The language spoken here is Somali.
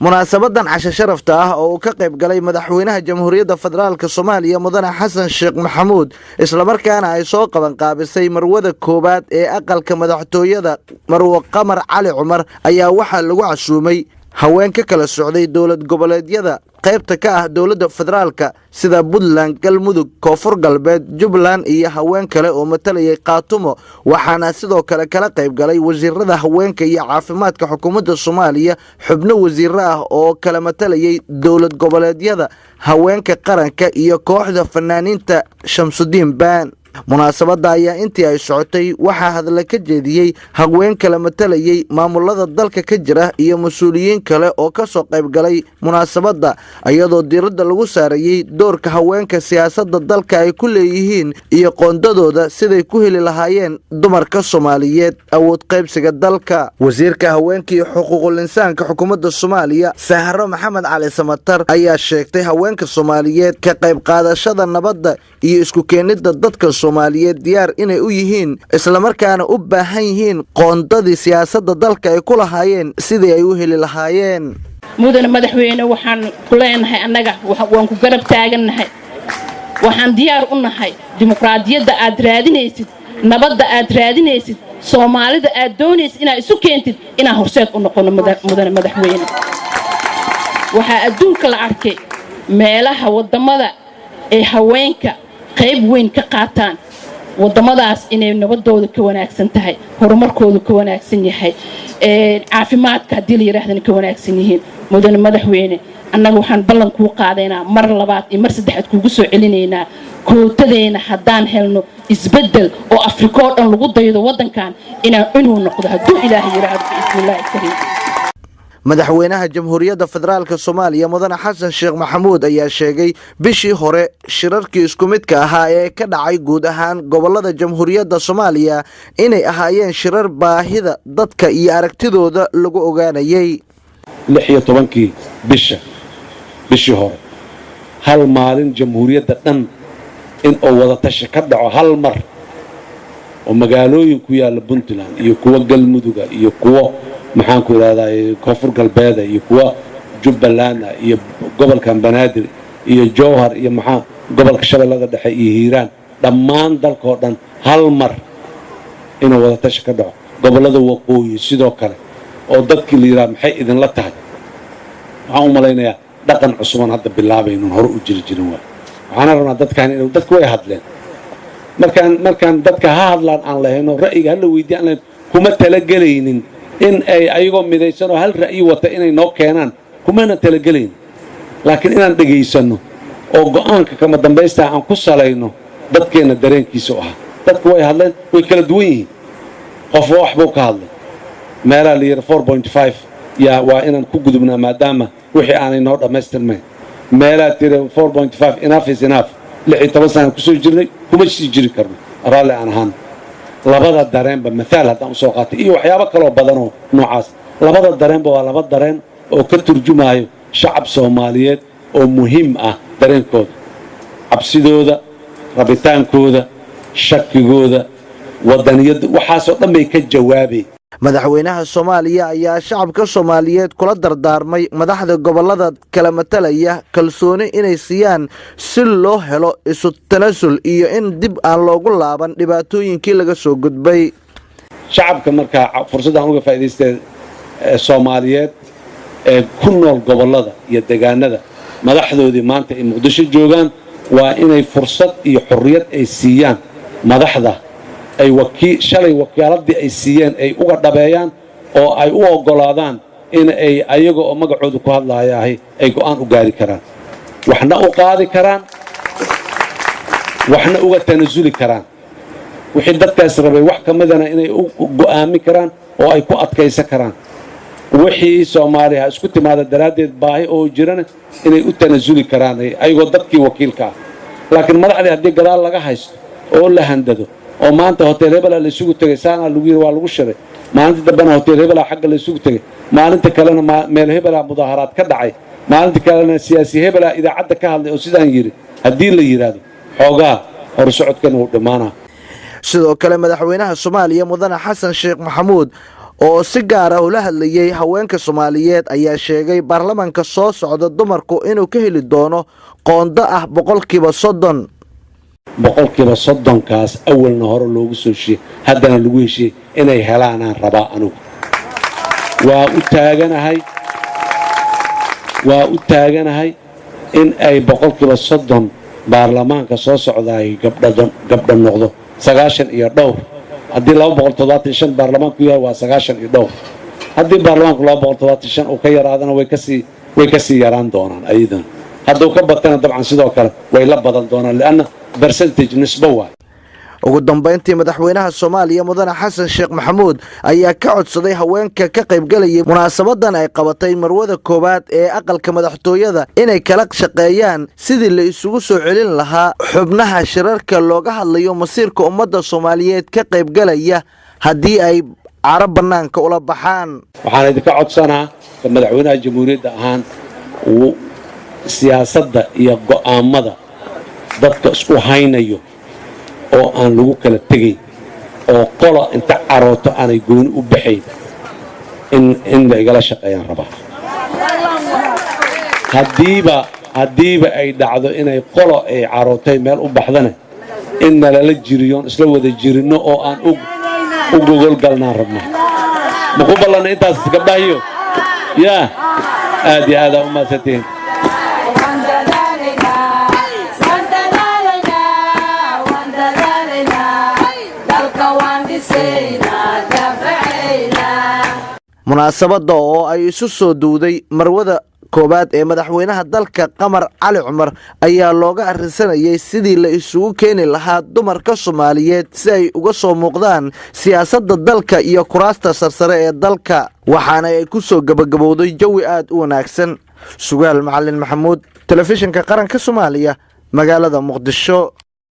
munaasabadan casho sharafta ah oo ka qayb galay madaxweynaha jamhuuriyadda federaalka Soomaaliya mudane Xasan Sheekh Maxamuud isla markaana ay soo qaban qaabisay marwada koobaad ee aqalka madaxtooyada Marwo Qamar Cali Cumar ayaa waxa lagu casuumay haweenka kala socday dawlad goboleedyada qaybta ka ah dawladda federaalka sida Puntland, Galmudug, Koonfur Galbeed, Jubbaland iyo haween kale oo matalayay Qaatumo waxaana sidoo kale kala qayb galay wasiirada haweenka iyo caafimaadka xukuumadda Soomaaliya xubno wasiiro ah oo kala matalayay dawlad goboleedyada haweenka qaranka iyo kooxda fanaaniinta Shamsuddin Baan munaasabada ayaa intii ay socotay waxa hadal ka jeediyay haween kala matalayay maamulada dalka ka jira iyo mas'uuliyiin kale oo ka soo qayb galay munaasabada ayadoo diiradda lagu saarayay doorka haweenka siyaasadda dalka ay ku leeyihiin iyo qoondadooda siday ku heli lahaayeen dumarka Soomaaliyeed awood qaybsiga dalka wasiirka haweenka iyo xuquuqul insaanka xukuumadda Soomaaliya Sahro Maxamed Cali Samatar ayaa sheegtay haweenka Soomaaliyeed ka qayb qaadashada nabadda iyo isku keenida dadka Soomaaliyeed diyaar inay u yihiin isla markaana u baahan yihiin qoondadii siyaasadda dalka ay ku lahaayeen sidii ay u heli lahaayeen mudane madaxweyne waxaan ku leenahay annaga waan ku garab taagannahay waxaan diyaar u nahay dimuqraadiyadda aad raadinaysid nabadda aad raadinaysid Soomaalida aad doonaysid inaad isu keentid inaan horseed u noqono mudane madaxweyne waxa adduunka la arkay meelaha wadamada ee haweenka qayb weyn ka qaataan wadamadaas inay nabadooda ka wanaagsan tahay horumarkooda ka wanaagsan yahay caafimaadka hadii la yiraahdana ka wanaagsan yihiin mudane madaxweyne annaga waxaan ballan ku qaadaynaa mar labaad iyo mar saddexaad kugu soo celinaynaa kootadeena haddaan helno isbedel oo Afrika oo dhan lagu daydo wadankan inuu noqdo hadduu Ilaahay yiraahdo bismillaahi kariim madaxweynaha jamhuuriyadda federaalka Soomaaliya mudane Xasan Sheekh Maxamuud ayaa sheegay bishii hore shirarkii isku midka ahaa ee ka dhacay guud ahaan gobolada jamhuuriyadda Soomaaliya inay ahaayeen shirar baahida dadka iyo aragtidooda lagu ogaanayay 16 bishii hore hal maalin jamhuuriyadda dhan in oo wada tashi ka dhaco hal mar oo magaalooyin ku yaala Puntland iyo kuwa Galmudug iyo kuwa maxaan ku raadayay Koonfur Galbeed iyo kuwa Jubbaland iyo gobolka Banaadir iyo Jowhar iyo maxaa gobolka Shabeellaha Dhexe iyo Hiiraan dhammaan dalka oo dhan hal mar inuu wada tashi ka dhaco gobolada waqooyi sidoo kale oo dadkii la yiraahdo maxay idin la tahay waxaan u malaynayaa dhaqan cusub hadda bilaabayno hor u jirin waxaan rabnaa dadkan inay dadku way hadleen markaan dadka ha hadlaan aan lahayno ra'yiga hal weydiin kuma talagelaynin in ay ayagoo midaysan oo hal ra'yi wata inay noo keenaan kumana talagelayn laakiin inaan dhageysano oo go'aanka kama dambaysta aan ku salayno dadkeena dareenkiisa ah dadku way hadleen way kala duwan yihiin qof wax buu ka hadlay meelaha la yiri 4.5 ya waa inaan ku gudubnaa maadaama wixii aanay noo dhamaystirmay meelaha tiri 4.5 enough is enough 16 sano ku soo jirnay kuma sii jiri karno raalli aan ahaan labada dareenba midaal hadaan soo qaatay iyo waxyaabo kale oo badan oo noocaas labada dareenba waa laba dareen oo ka turjumayo shacab Soomaaliyeed oo muhiim ah dareenkooda cabsidooda rabitaankooda shakigooda wadaniyada waxaas oo dhan bay ka jawaabay madaxweynaha Soomaaliya ayaa shacabka Soomaaliyeed kula dardaarmay madaxda gobolada kala matalaya kalsooni inay siiyaan si loo helo isu tanaasul iyo in dib aan loogu laaban dhibaatooyinkii laga soo gudbay shacabka marka fursad aan uga faa'iideystay Soomaaliyeed ee ku nool gobolada iyo deegaanada madaxdoodii maanta ay Muqdisho joogaan waa inay fursad iyo xorriyad ay siiyaan madaxda ay shalay wakiiladii ay siiyeen ay uga dhabeeyaan oo ay u ogolaadaan in ay ayaga oo magacooda ku hadlaayahay ay go'aan u gaari karaan waxna u qaadi karaan waxna uga tanasuli karaan wixii dadkaas rabay wax kamidana inay u go'aami karaan oo ay ku adkaysan karaan wixii Soomaaliya isku timaada daraadeed baahi oo jirana inay u tanasuli karaan ayagoo dadkii wakiilka ah laakiin madaxdii hadii gadaal laga haysto oo la handado oo maanta hotel hebela la isugu tagay saana lagu yiri waa lagu shiray maalinta dambana hotel hebela xagga la isugu tagay maalinta kalena meel hebela mudaharaad ka dhacay maalinta kalena siyaasi hebela idaacada ka hadlay oo sidaan yiri hadii la yiraahdo xoogaa hor socodkan uu dhamaana sidoo kale madaxweynaha Soomaaliya mudane Xasan Sheekh Maxamuud oo si gaar ah ula hadlayay haweenka Soomaaliyeed ayaa sheegay baarlamaanka soo socda dumarku inuu ka heli doono qoonda ah 30%. boqolkiiba 30 kaas awalna hore loogu soo sheegay haddana lagu heshiiyay inay helaan aan rabaa anigu waa u taaganahay in ay boqolkiiba 30 baarlamaanka soo socdaay gabdha noqdo 90 iyo dhowr haddii 275 baarlamaanku yahay waa 90 iyo dhowr haddii baarlamaanku 275 uu ka yaraadana way ka sii yaraan doonaan aydan hadduu ka batana dabcan sidoo kale way la badan doonaan laana percentage nisbo waa ugu dambeyntii madaxweynaha Soomaaliya Mudane Xasan Sheekh Maxamuud ayaa ka codsaday haweenka ka qaybgalaya munaasabadan ay qabatay marwada koobaad ee aqalka madaxtooyada inay kala shaqeeyaan sidii la isugu soo celin lahaa xubnaha shirarka looga hadlayo masiirka ummadda Soomaaliyeed ka qaybgalaya haddii ay carab banaanka ula baxaan. waxaan idinka codsanaa madaxweynaha jamhuuriyadda ahaan siyaasadda iyo go'aamada dadka isku haynayo oo aan lagu kala tegay oo qola inta carooto aanay gooni u baxayn in la igala shaqeeyaan rabaa haddiiba ay dhacdo inay qolo ay carootay meel u baxdana in nalala jiriyoon isla wada jirinno oo aan u gogol galnaan rabnaa ma ku ballanna intaas gabdhahiyo yaa aad iyo aadaa u mahadsantihiin munaasabada oo ay isu soo duuday marwada koobaad ee madaxweynaha dalka Qamar Cali Cumar ayaa looga arrinsanayay sidii la isugu keeni lahaa dumarka Soomaaliyeed si ay uga soo muuqdaan siyaasadda dalka iyo kuraasta sarsare ee dalka waxaana ay ku soo gabagabowday jawi aad u wanaagsan. Sugaal Macallin Maxamuud, Telefishinka Qaranka Soomaaliya, magaalada Muqdisho.